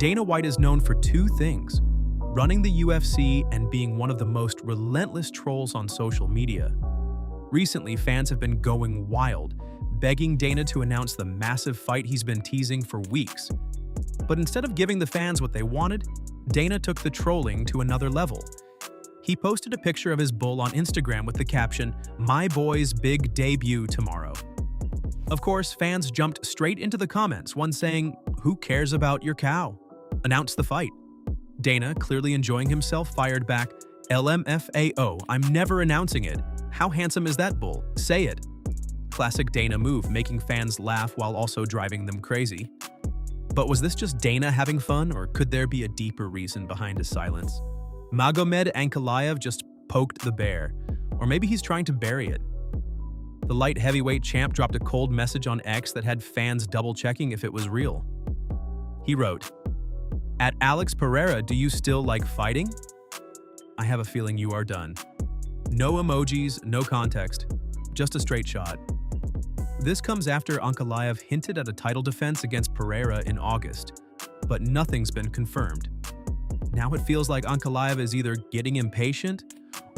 Dana White is known for two things: running the UFC and being one of the most relentless trolls on social media. Recently, fans have been going wild, begging Dana to announce the massive fight he's been teasing for weeks. But instead of giving the fans what they wanted, Dana took the trolling to another level. He posted a picture of his bull on Instagram with the caption, "My boy's big debut tomorrow." Of course, fans jumped straight into the comments, one saying, "Who cares about your cow? Announce the fight." Dana, clearly enjoying himself, fired back, "LMFAO, I'm never announcing it. How handsome is that bull? Say it." Classic Dana move, making fans laugh while also driving them crazy. But was this just Dana having fun, or could there be a deeper reason behind his silence? Magomed Ankalaev just poked the bear, or maybe he's trying to bury it. The light heavyweight champ dropped a cold message on X that had fans double-checking if it was real. He wrote, "At Alex Pereira, do you still like fighting? I have a feeling you are done." No emojis, no context, just a straight shot. This comes after Ankalaev hinted at a title defense against Pereira in August, but nothing's been confirmed. Now it feels like Ankalaev is either getting impatient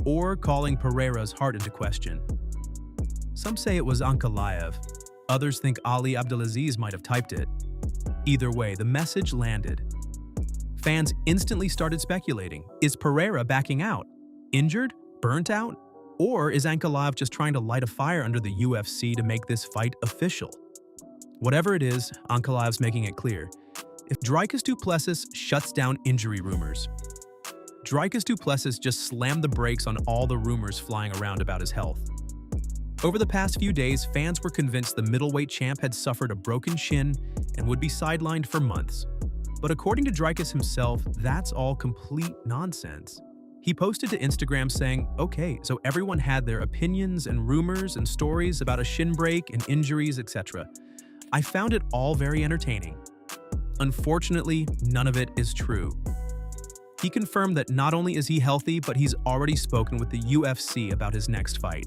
or calling Pereira's heart into question. Some say it was Ankalaev, others think Ali Abdelaziz might have typed it. Either way, the message landed. Fans instantly started speculating. Is Pereira backing out? Injured? Burnt out? Or is Ankalaev just trying to light a fire under the UFC to make this fight official? Whatever it is, Ankalaev's making it clear. If Dricus Duplesis shuts down injury rumors, Dricus Duplesis just slammed the brakes on all the rumors flying around about his health. Over the past few days, fans were convinced the middleweight champ had suffered a broken shin and would be sidelined for months. But according to Dricus himself, that's all complete nonsense. He posted to Instagram saying, "Okay, so everyone had their opinions and rumors and stories about a shin break and injuries, etc. I found it all very entertaining. Unfortunately, none of it is true." He confirmed that not only is he healthy, but he's already spoken with the UFC about his next fight.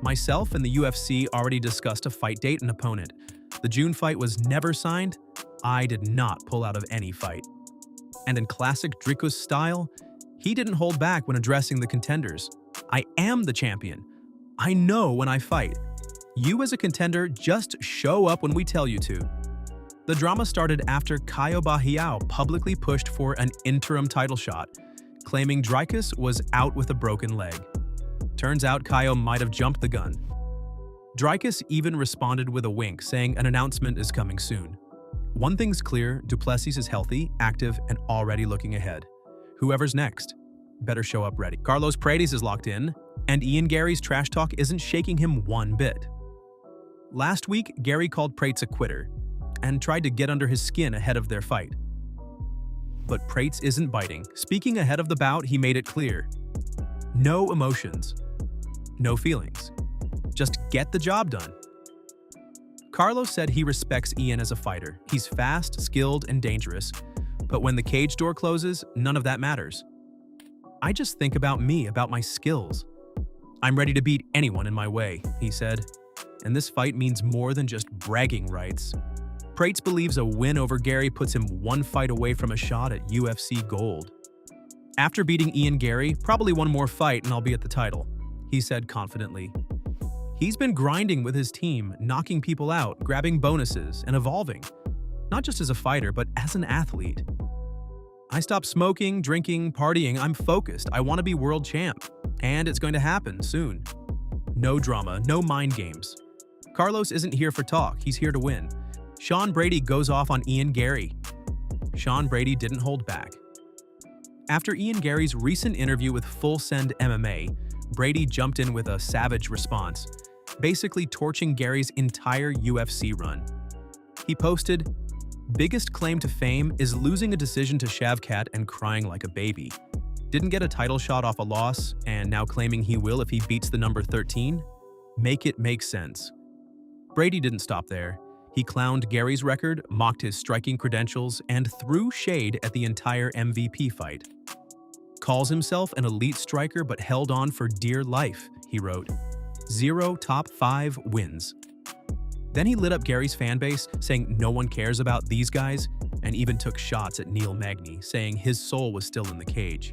"Myself and the UFC already discussed a fight date and opponent. The June fight was never signed. I did not pull out of any fight." And in classic Dricus style, he didn't hold back when addressing the contenders. "I am the champion. I know when I fight. You as a contender just show up when we tell you to." The drama started after Caio Barrial publicly pushed for an interim title shot, claiming Dricus was out with a broken leg. Turns out Caio might have jumped the gun. Dricus even responded with a wink, saying an announcement is coming soon. One thing's clear, Duplesis is healthy, active, and already looking ahead. Whoever's next better show up ready. Carlos Prates is locked in, and Ian Garry's trash talk isn't shaking him one bit. Last week, Garry called Prates a quitter and tried to get under his skin ahead of their fight. But Prates isn't biting. Speaking ahead of the bout, he made it clear. No emotions, no feelings. Just get the job done. Carlos said he respects Ian as a fighter. He's fast, skilled, and dangerous. But when the cage door closes, none of that matters. "I just think about me, about my skills. I'm ready to beat anyone in my way," he said. And this fight means more than just bragging rights. Prates believes a win over Garry puts him one fight away from a shot at UFC gold. "After beating Ian Garry, probably one more fight and I'll be at the title," he said confidently. He's been grinding with his team, knocking people out, grabbing bonuses, and evolving. Not just as a fighter, but as an athlete. "I stopped smoking, drinking, partying. I'm focused. I want to be world champ. And it's going to happen soon." No drama, no mind games. Carlos isn't here for talk, he's here to win. Sean Brady goes off on Ian Garry. Sean Brady didn't hold back. After Ian Garry's recent interview with Full Send MMA, Brady jumped in with a savage response, basically torching Garry's entire UFC run. He posted, "Biggest claim to fame is losing a decision to Shavkat and crying like a baby. Didn't get a title shot off a loss, and now claiming he will if he beats the number 13? Make it make sense." Brady didn't stop there. He clowned Garry's record, mocked his striking credentials, and threw shade at the entire MVP fight. "Calls himself an elite striker but held on for dear life," he wrote. "0 top 5 wins." Then he lit up Garry's fanbase, saying no one cares about these guys, and even took shots at Neil Magny, saying his soul was still in the cage.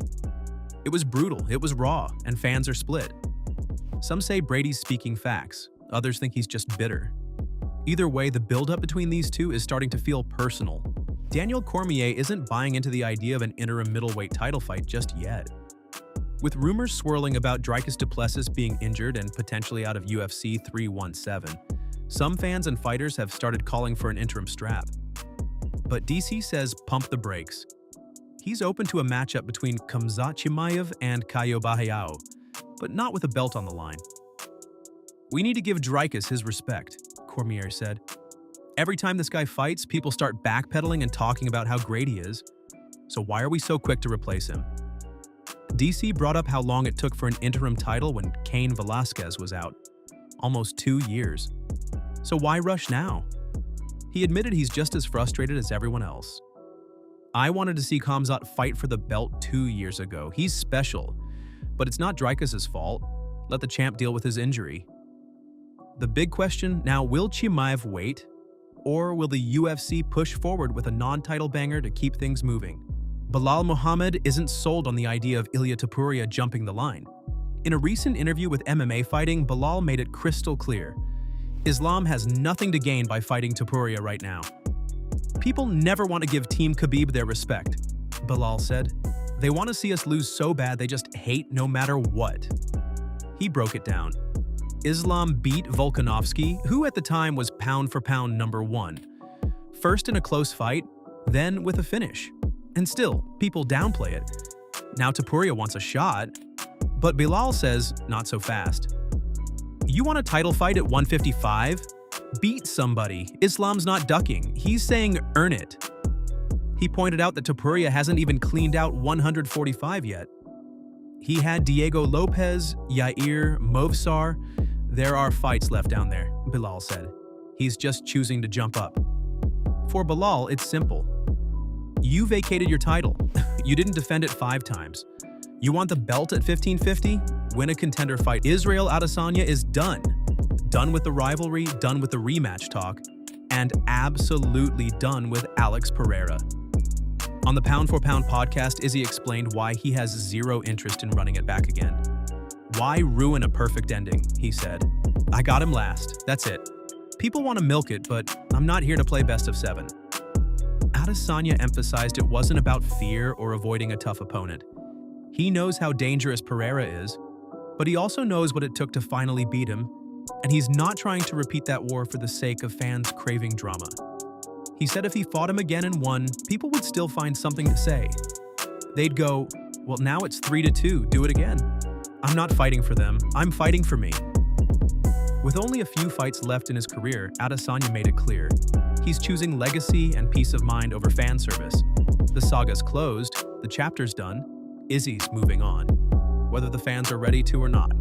It was brutal, it was raw, and fans are split. Some say Brady's speaking facts, others think he's just bitter. Either way, the build-up between these two is starting to feel personal. Daniel Cormier isn't buying into the idea of an interim middleweight title fight just yet. With rumors swirling about Dricus Duplesis being injured and potentially out of UFC 317, some fans and fighters have started calling for an interim strap. But DC says pump the brakes. He's open to a matchup between Khamzat Chimaev and Caio Barreal, but not with a belt on the line. "We need to give Dricus his respect," Cormier said. "Every time this guy fights, people start backpedaling and talking about how great he is. So why are we so quick to replace him?" DC brought up how long it took for an interim title when Cain Velasquez was out. Almost 2 years. So why rush now? He admitted he's just as frustrated as everyone else. "I wanted to see Khamzat fight for the belt 2 years ago. He's special. But it's not Dricus' fault. Let the champ deal with his injury." The big question now, will Chimaev wait? Or will the UFC push forward with a non-title banger to keep things moving? Belal Muhammad isn't sold on the idea of Ilia Topuria jumping the line. In a recent interview with MMA Fighting, Belal made it crystal clear. Islam has nothing to gain by fighting Topuria right now. "People never want to give Team Khabib their respect," Belal said. "They want to see us lose so bad they just hate no matter what." He broke it down. Islam beat Volkanovski, who at the time was pound-for-pound #1. First in a close fight, then with a finish. And still, people downplay it. Now Topuria wants a shot, but Belal says, not so fast. "You want a title fight at 155? Beat somebody. Islam's not ducking. He's saying earn it." He pointed out that Topuria hasn't even cleaned out 145 yet. He had Diego Lopez, Yair, Movsar. "There are fights left down there," Belal said. "He's just choosing to jump up." For Belal, it's simple. You vacated your title. You didn't defend it 5 times. You want the belt at 1550? Win a contender fight. Israel Adesanya is done. Done with the rivalry, done with the rematch talk, and absolutely done with Alex Pereira. On the Pound for Pound podcast, Izzy explained why he has zero interest in running it back again. "Why ruin a perfect ending?" he said. "I got him last. That's it. People want to milk it, but I'm not here to play best of 7. Adesanya emphasized it wasn't about fear or avoiding a tough opponent. He knows how dangerous Pereira is, but he also knows what it took to finally beat him, and he's not trying to repeat that war for the sake of fans craving drama. He said if he fought him again and won, people would still find something to say. They'd go, "Well, now it's 3-2, do it again." I'm not fighting for them, I'm fighting for me. With only a few fights left in his career, Adesanya made it clear. He's choosing legacy and peace of mind over fan service. The saga's closed, the chapter's done, Izzy's moving on, whether the fans are ready to or not.